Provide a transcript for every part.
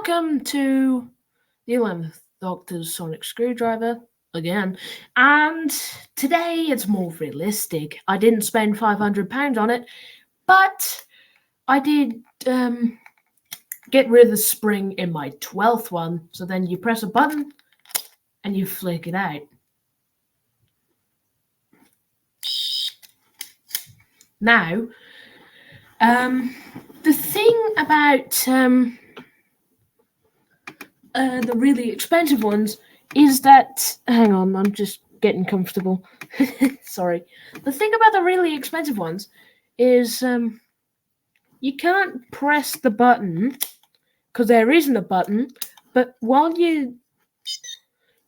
welcome to the 11th Doctor's Sonic Screwdriver again. And today it's more realistic. I didn't spend £500 on it, but I did get rid of the spring in my 12th one. So then you press a button and you flick it out. Now, the thing about the really expensive ones is that, hang on, I'm just getting comfortable. Sorry. The thing about the really expensive ones is you can't press the button because there isn't a button, but while you're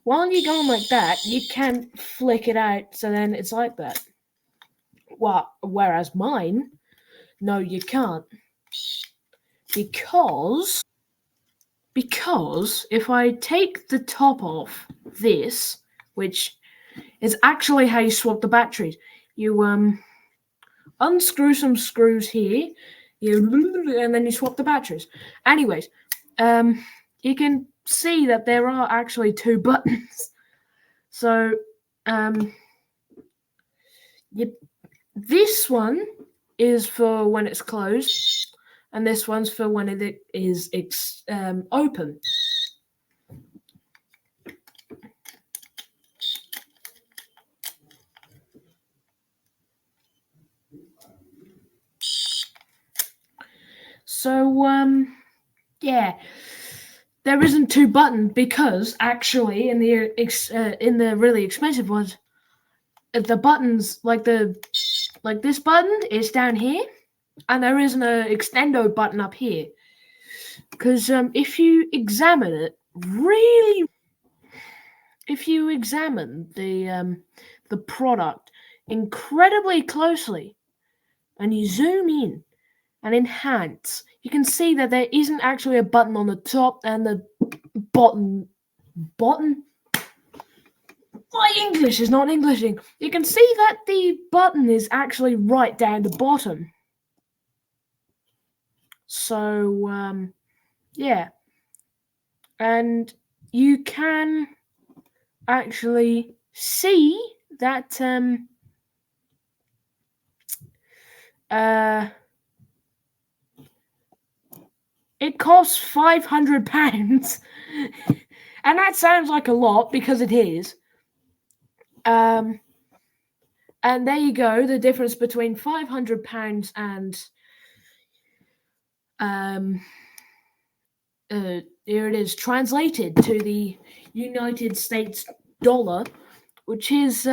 going like that, you can flick it out, so then it's like that. Whereas mine, no, you can't. Because if I take the top off this, which is actually how you swap the batteries, you unscrew some screws here, and then you swap the batteries. Anyways, you can see that there are actually two buttons. So, this one is for when it's closed, and this one's for when it is open. So, yeah, there isn't two buttons because actually in the really expensive ones, the buttons like this button is down here, and there isn't an extendo button up here. Because if you examine it really, if you examine the product incredibly closely, and you zoom in and enhance, you can see that there isn't actually a button on the top and the bottom. My English is not Englishing. You can see that the button is actually right down the bottom. So, yeah. And you can actually see that it costs £500. And that sounds like a lot because it is. And there you go, the difference between £500 and here it is translated to the United States dollar, which is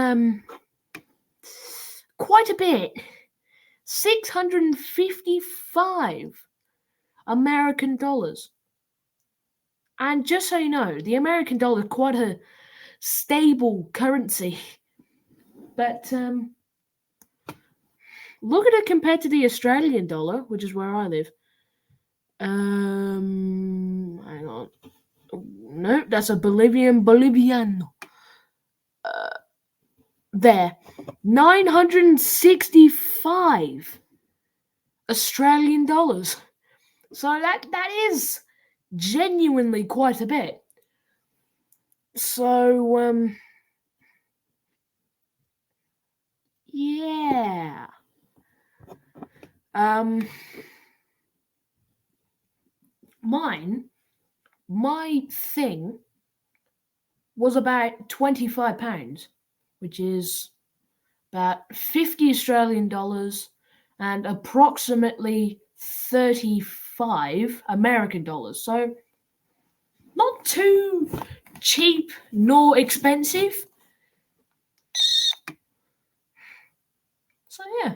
quite a bit. 655 American dollars. And just so you know, the American dollar is quite a stable currency. But look at it compared to the Australian dollar, which is where I live. Hang on. No, that's a Boliviano. There. 965 Australian dollars. So that is genuinely quite a bit. So, yeah. My thing was about £25, which is about 50 Australian dollars and approximately 35 American dollars. So not too cheap nor expensive. So yeah.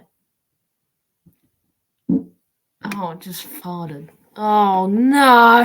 Oh, I just farted. Oh no.